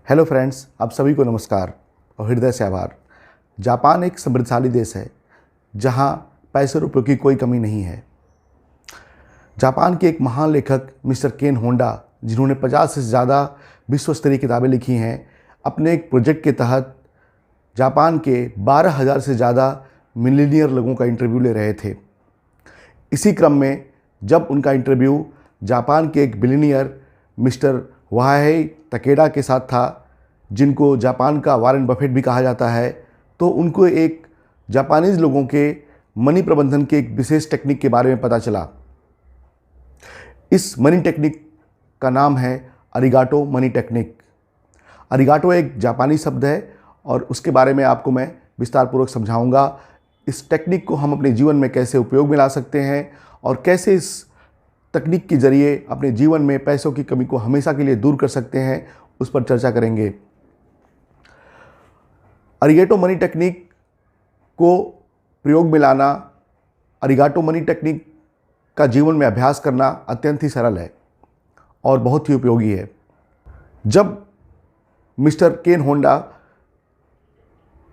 Hello friends, आप सभी को नमस्कार और हृदय से आभार। जापान एक समृद्धशाली देश है जहां पैसे रुपयों की कोई कमी नहीं है। जापान के एक महान लेखक मिस्टर केन होंडा, जिन्होंने 50 से ज़्यादा विश्व स्तरीय किताबें लिखी हैं, अपने एक प्रोजेक्ट के तहत जापान के 12,000 से ज़्यादा मिलीनियर लोगों का इंटरव्यू ले रहे थे। इसी क्रम में जब उनका इंटरव्यू जापान के एक बिलियनियर मिस्टर वाहेई तकेडा के साथ था, जिनको जापान का वॉरेन बफेट भी कहा जाता है, तो उनको एक जापानीज़ लोगों के मनी प्रबंधन के एक विशेष टेक्निक के बारे में पता चला। इस मनी टेक्निक का नाम है अरिगाटो मनी टेक्निक। अरिगाटो एक जापानी शब्द है और उसके बारे में आपको मैं विस्तारपूर्वक समझाऊंगा। इस टेक्निक को हम अपने जीवन में कैसे उपयोग में ला सकते हैं और कैसे इस तकनीक के जरिए अपने जीवन में पैसों की कमी को हमेशा के लिए दूर कर सकते हैं, उस पर चर्चा करेंगे। अरिगाटो मनी टेक्निक को प्रयोग में लाना, अरिगाटो मनी टेक्निक का जीवन में अभ्यास करना अत्यंत ही सरल है और बहुत ही उपयोगी है। जब मिस्टर केन होंडा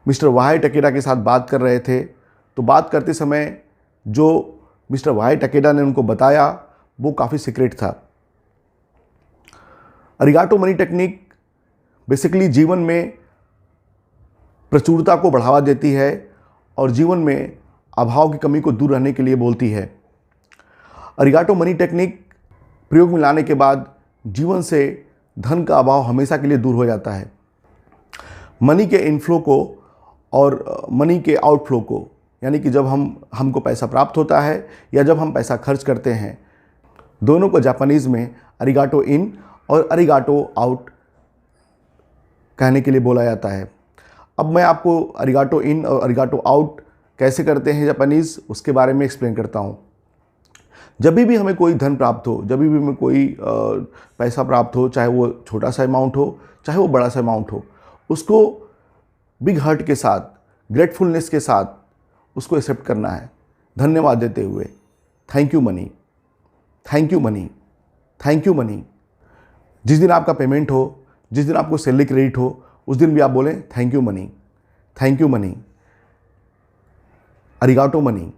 मिस्टर वाहेई तकेडा के साथ बात कर रहे थे, तो बात करते समय जो मिस्टर वाहेई तकेडा ने उनको बताया वो काफ़ी सीक्रेट था। अरिगाटो मनी टेक्निक बेसिकली जीवन में प्रचुरता को बढ़ावा देती है और जीवन में अभाव की कमी को दूर रहने के लिए बोलती है। अरिगाटो मनी टेक्निक प्रयोग में लाने के बाद जीवन से धन का अभाव हमेशा के लिए दूर हो जाता है। मनी के इनफ्लो को और मनी के आउटफ्लो को, यानी कि जब हमको पैसा प्राप्त होता है या जब हम पैसा खर्च करते हैं, दोनों को जापानीज़ में अरिगाटो इन और अरिगाटो आउट कहने के लिए बोला जाता है। अब मैं आपको अरिगाटो इन और अरिगाटो आउट कैसे करते हैं जापानीज़, उसके बारे में एक्सप्लेन करता हूँ। जब भी हमें कोई धन प्राप्त हो, जब भी हमें कोई पैसा प्राप्त हो, चाहे वो छोटा सा अमाउंट हो चाहे वो बड़ा सा अमाउंट हो, उसको बिग हार्ट के साथ, ग्रेटफुलनेस के साथ उसको एक्सेप्ट करना है, धन्यवाद देते हुए। Thank you money, thank you money, thank you money. जिस दिन आपका पेमेंट हो, जिस दिन आपको सैलरी क्रेडिट हो, उस दिन भी आप बोलें thank you money, thank you money. अरिगाटो मनी,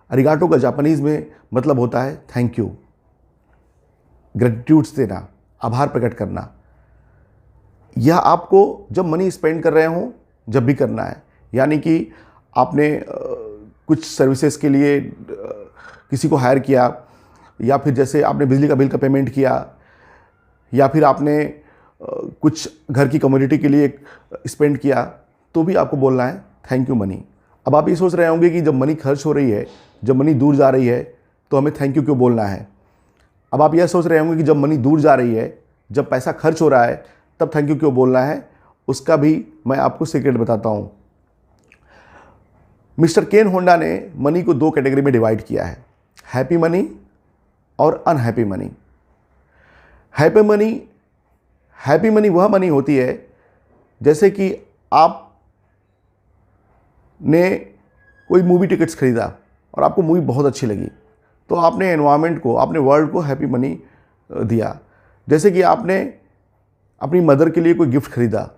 अरिगाटो का जापानीज़ में मतलब होता है थैंक यू, ग्रेटिट्यूड्स देना, आभार प्रकट करना। यह आपको जब मनी स्पेंड कर रहे हों जब भी करना है, यानी कि आपने कुछ सर्विसेज के लिए किसी को हायर किया, या फिर जैसे आपने बिजली का बिल का पेमेंट किया, या फिर आपने कुछ घर की कमोडिटी के लिए स्पेंड किया, तो भी आपको बोलना है थैंक यू मनी। अब आप ये सोच रहे होंगे कि जब मनी खर्च हो रही है, जब मनी दूर जा रही है, तो हमें थैंक यू क्यों बोलना है। अब आप यह सोच रहे होंगे कि जब मनी दूर जा रही है, जब पैसा खर्च हो रहा है, तब थैंक यू क्यों बोलना है। उसका भी मैं आपको सीक्रेट बताता हूँ। मिस्टर केन होंडा ने मनी को 2 कैटेगरी में डिवाइड किया है, हैप्पी मनी और अनहैप्पी मनी। हैप्पी मनी वह मनी होती है जैसे कि आपने कोई मूवी टिकट्स खरीदा और आपको मूवी बहुत अच्छी लगी, तो आपने एनवायरनमेंट को, आपने वर्ल्ड को हैप्पी मनी दिया। जैसे कि आपने अपनी मदर के लिए कोई गिफ्ट खरीदा,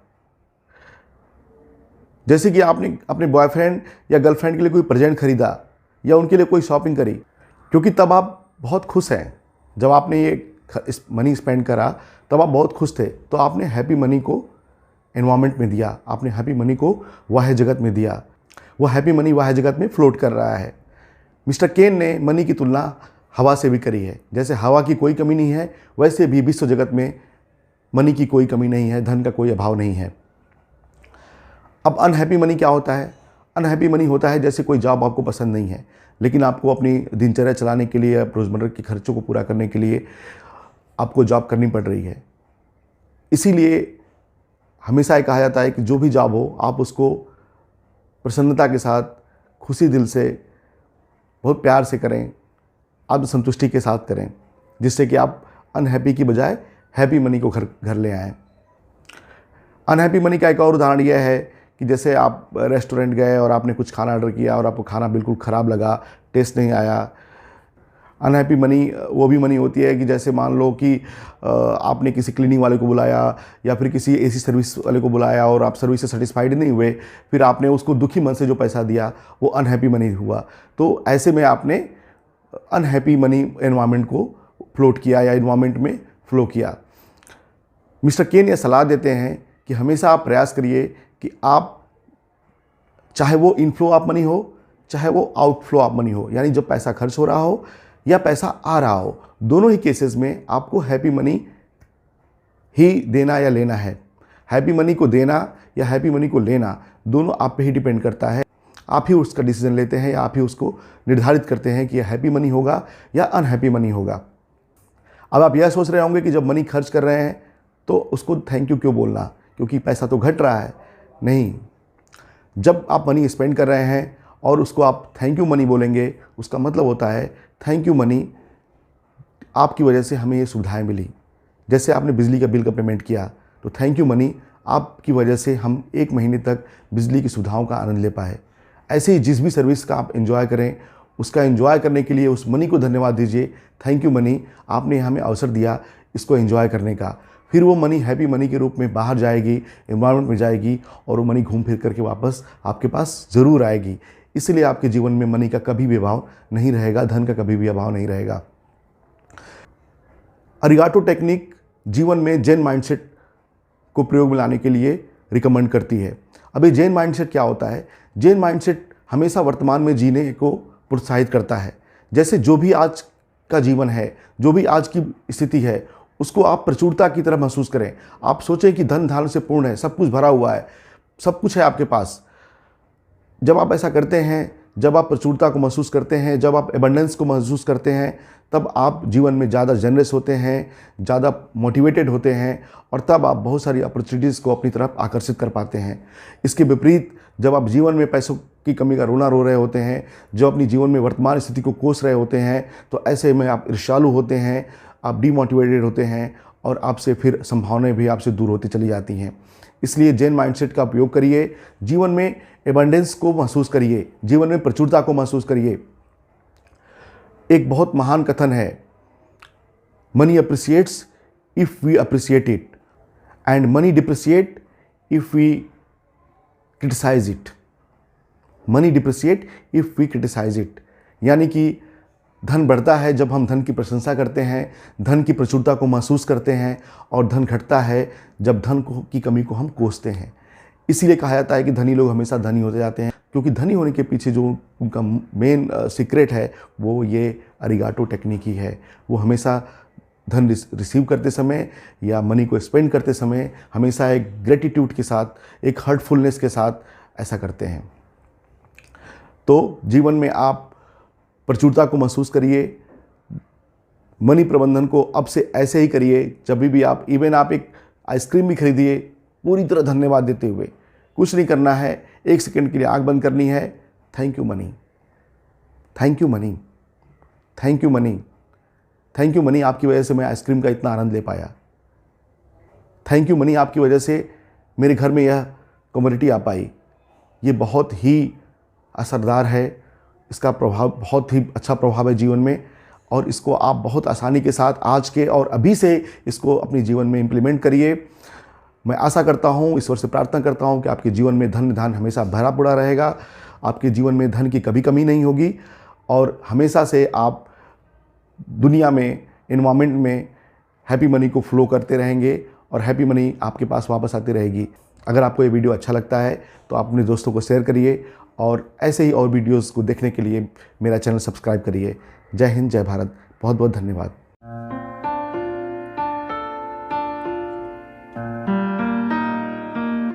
जैसे कि आपने अपने बॉयफ्रेंड या गर्लफ्रेंड के लिए कोई प्रेजेंट खरीदा या उनके लिए कोई शॉपिंग करी, क्योंकि तब आप बहुत खुश हैं। जब आपने ये मनी स्पेंड करा तब आप बहुत खुश थे, तो आपने हैप्पी मनी को एनवायरनमेंट में दिया, आपने हैप्पी मनी को वाह्य जगत में दिया। वह हैप्पी मनी वाह्य जगत में फ्लोट कर रहा है। मिस्टर केन ने मनी की तुलना हवा से भी करी है। जैसे हवा की कोई कमी नहीं है, वैसे भी विश्व जगत में मनी की कोई कमी नहीं है, धन का कोई अभाव नहीं है। अब अनहैप्पी मनी क्या होता है? अनहैप्पी मनी होता है जैसे कोई जॉब आपको पसंद नहीं है, लेकिन आपको अपनी दिनचर्या चलाने के लिए, रोज़मर्रा के खर्चों को पूरा करने के लिए आपको जॉब करनी पड़ रही है। इसीलिए हमेशा ये कहा जाता है कि जो भी जॉब हो, आप उसको प्रसन्नता के साथ, खुशी दिल से, बहुत प्यार से करें, आत्मसंतुष्टि के साथ करें, जिससे कि आप अनहैप्पी की बजाय हैप्पी मनी को घर ले आएँ। अनहैप्पी मनी का एक और उदाहरण यह है कि जैसे आप रेस्टोरेंट गए और आपने कुछ खाना ऑर्डर किया और आपको खाना बिल्कुल ख़राब लगा, टेस्ट नहीं आया। अनहैप्पी मनी वो भी मनी होती है कि जैसे मान लो कि आपने किसी क्लीनिंग वाले को बुलाया या फिर किसी एसी सर्विस वाले को बुलाया और आप सर्विस से सेटिस्फाइड नहीं हुए, फिर आपने उसको दुखी मन से जो पैसा दिया वो अनहैप्पी मनी हुआ। तो ऐसे में आपने अनहैप्पी मनी एनवायरनमेंट को फ्लोट किया या एनवायरनमेंट में फ्लो किया। मिस्टर केन यह सलाह देते हैं कि हमेशा आप प्रयास करिए कि आप चाहे वो इनफ्लो ऑफ मनी हो चाहे वो आउटफ्लो ऑफ मनी हो, यानी जब पैसा खर्च हो रहा हो या पैसा आ रहा हो, दोनों ही केसेस में आपको हैप्पी मनी ही देना या लेना है। हैप्पी मनी को देना या हैप्पी मनी को लेना दोनों आप पे ही डिपेंड करता है। आप ही उसका डिसीजन लेते हैं या आप ही उसको निर्धारित करते हैं कि यह हैप्पी मनी होगा या अनहैप्पी मनी होगा। अब आप यह सोच रहे होंगे कि जब मनी खर्च कर रहे हैं तो उसको थैंक यू क्यों बोलना, क्योंकि पैसा तो घट रहा है। नहीं, जब आप मनी स्पेंड कर रहे हैं और उसको आप थैंक यू मनी बोलेंगे, उसका मतलब होता है थैंक यू मनी, आपकी वजह से हमें ये सुविधाएं मिली। जैसे आपने बिजली का बिल का पेमेंट किया तो थैंक यू मनी, आपकी वजह से हम 1 महीने तक बिजली की सुविधाओं का आनंद ले पाए। ऐसे ही जिस भी सर्विस का आप एंजॉय करें, उसका एंजॉय करने के लिए उस मनी को धन्यवाद दीजिए। थैंक यू मनी, आपने हमें अवसर दिया इसको एंजॉय करने का। फिर वो मनी हैप्पी मनी के रूप में बाहर जाएगी, एनवायरनमेंट में जाएगी और वो मनी घूम फिर करके वापस आपके पास ज़रूर आएगी। इसलिए आपके जीवन में मनी का कभी भी अभाव नहीं रहेगा, धन का कभी भी अभाव नहीं रहेगा। अरिगाटो टेक्निक जीवन में जेन माइंडसेट को प्रयोग में लाने के लिए रिकमेंड करती है। अभी जेन माइंडसेट क्या होता है? जेन माइंडसेट हमेशा वर्तमान में जीने को प्रोत्साहित करता है। जैसे जो भी आज का जीवन है, जो भी आज की स्थिति है, उसको आप प्रचुरता की तरह महसूस करें। आप सोचें कि धन धान से पूर्ण है, सब कुछ भरा हुआ है, सब कुछ है आपके पास। जब आप ऐसा करते हैं, जब आप प्रचुरता को महसूस करते हैं, जब आप एबंडेंस को महसूस करते हैं, तब आप जीवन में ज़्यादा जनरस होते हैं, ज़्यादा मोटिवेटेड होते हैं और तब आप बहुत सारी अपॉर्चुनिटीज़ को अपनी तरफ आकर्षित कर पाते हैं। इसके विपरीत जब आप जीवन में पैसों की कमी का रोना रो रहे होते हैं, जो अपनी जीवन में वर्तमान स्थिति को कोस रहे होते हैं, तो ऐसे में आप ईर्ष्यालु होते हैं, आप डीमोटिवेटेड होते हैं और आपसे फिर संभावनाएं भी आपसे दूर होती चली जाती हैं। इसलिए जेन माइंडसेट का उपयोग करिए, जीवन में एबंडेंस को महसूस करिए, जीवन में प्रचुरता को महसूस करिए। एक बहुत महान कथन है, money appreciates if we appreciate it and money depreciate if we criticise it. Money depreciate if we criticise it, यानी कि धन बढ़ता है जब हम धन की प्रशंसा करते हैं, धन की प्रचुरता को महसूस करते हैं, और धन घटता है जब धन की कमी को हम कोसते हैं। इसीलिए कहा जाता है कि धनी लोग हमेशा धनी होते जाते हैं, क्योंकि धनी होने के पीछे जो उनका मेन सीक्रेट है वो ये अरिगाटो टेक्निक ही है। वो हमेशा धन रिसीव करते समय या मनी को स्पेंड करते समय हमेशा एक ग्रेटिट्यूड के साथ, एक हार्टफुलनेस के साथ ऐसा करते हैं। तो जीवन में आप प्रचुरता को महसूस करिए, मनी प्रबंधन को अब से ऐसे ही करिए। जब भी आप इवन आप एक आइसक्रीम भी खरीदिए, पूरी तरह धन्यवाद देते हुए, कुछ नहीं करना है, 1 सेकंड के लिए आंख बंद करनी है, thank you money, thank you money, thank you money, thank you money, आपकी वजह से मैं आइसक्रीम का इतना आनंद ले पाया। थैंक यू मनी, आपकी वजह से मेरे घर में यह कमोडिटी आ पाई। ये बहुत ही असरदार है, इसका प्रभाव बहुत ही अच्छा प्रभाव है जीवन में, और इसको आप बहुत आसानी के साथ आज के और अभी से इसको अपने जीवन में इम्प्लीमेंट करिए। मैं आशा करता हूँ, ईश्वर से प्रार्थना करता हूँ कि आपके जीवन में धन धान हमेशा भरा पड़ा रहेगा, आपके जीवन में धन की कभी कमी नहीं होगी और हमेशा से आप दुनिया में, एनवायरनमेंट में हैप्पी मनी को फ्लो करते रहेंगे और हैप्पी मनी आपके पास वापस आती रहेगी। अगर आपको ये वीडियो अच्छा लगता है तो आप अपने दोस्तों को शेयर करिए और ऐसे ही और वीडियोस को देखने के लिए मेरा चैनल सब्सक्राइब करिए। जय हिंद, जय भारत, बहुत बहुत धन्यवाद।